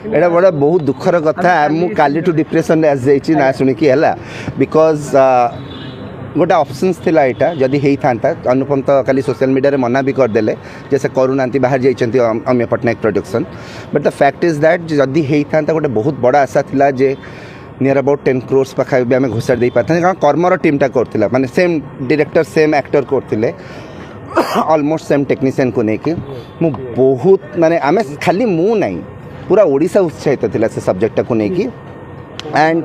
एटा बड़ा बहुत दुखर कथा मु काली टू डिप्रेशन आस जाइछि ना सुनिकी हला बिकॉज गोटे ऑप्शंस थिला एटा जदि हेई थांता अनुपम तो खाली सोशल मीडिया रे मना भी कर देले जैसे करुणांती बाहर जाइछंती Amya Patnaik production but the fact is that जदि हेई थांता गोटे बहुत बड़ा आशा थिला जे नियर अबाउट 10 crores पाखा भी आम घोषार दे पाते कारण कर्मर टीमटा करथिला माने सेम डायरेक्टर सेम एक्टर करथिले ऑलमोस्ट सेम टेक्नीशियन को लेकिन मु बहुत माने आम खाली मु नहीं पूरा ओडिशा उत्साहित थिला से सब्जेक्ट को लेकिन एंड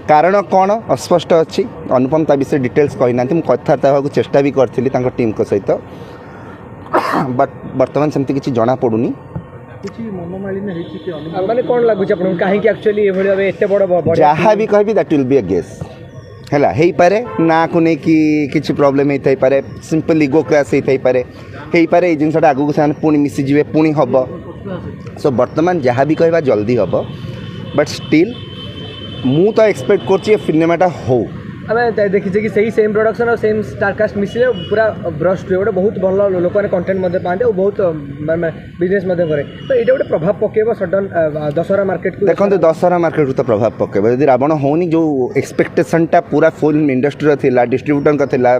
कारण कौन अस्पष्ट अच्छी अनुपम ता विषय डिटेल्स कही ना कथबार्ता होगा चेष्टा भी करी टीम को सहित बट बर्तमान सेमती किसी जना पड़ूनी जहाँ भी कह that will be a guess है हे पारे ना को नहीं कि किसी प्रॉब्लम होता पारे सिंपल इगो क्लास होता पारे हे पारे ये जिनसा आगू से पुणी मिसीजे पुणी हम सो बर्तमान जहाँ भी कहवा जल्दी हम बट स्टिल मु तो एक्सपेक्ट कर सिनेमाटा हो आम देखीचे कि सही सेम प्रोडक्शन और सेम स्टारकास्ट मिसिले पूरा ब्रस्ट हुए गोटे बहुत भल लोक मैंने कंटेंट पाते और बहुत बिजनेस करे तो ये गोटे प्रभाव पकेब सडन दशहरा मार्केट को देखो दशहरा मार्केट को तो प्रभाव पकेब यदि रावण होनी जो एक्सपेक्टेशनटा पूरा फिल्म इंडस्ट्री थिला डिस्ट्रीब्यूटर थिला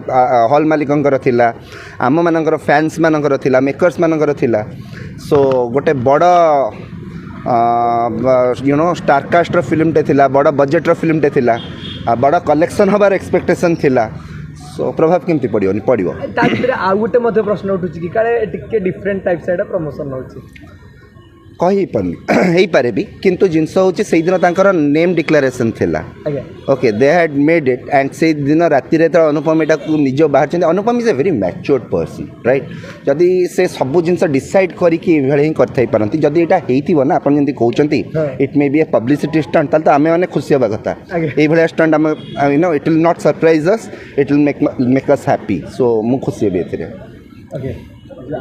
हॉल मालिकंकर थिला आम मानकर फैंस मानकर थिला मेकर्स मानकर थिला सो गोटे बड़ यू नो स्टारकास्ट फिल्मटे थिला बड़ बजेट्र फिल्मटे थिला बड़ा कलेक्शन हबार एक्सपेक्टेशन थिला सो प्रभाव केमती पड़ो पड़ो आउ गोटे प्रश्न उठू कि काले टिके डिफरेंट टाइप से प्रमोशन होची कही पारे भी किंतु जिनस होची से दिन तांकर नेम डिक्लेरेशन थिला okay they had made it and से दिन राति रे तो अनुपम एटा को निज बाहर Anupam is a very matured person right जदि से सब जिनस डिसाइड करिकि एभळे ही करथाई परंती जदि एटा हेइथिबो ना आपण जंती कहउचंती it may be a publicity stunt ताल तो आमे माने खुशी होबा कथा एभळे stunt um you know it will not surprise us it will make us happy so मु खुशी हेबे एथिरे ओके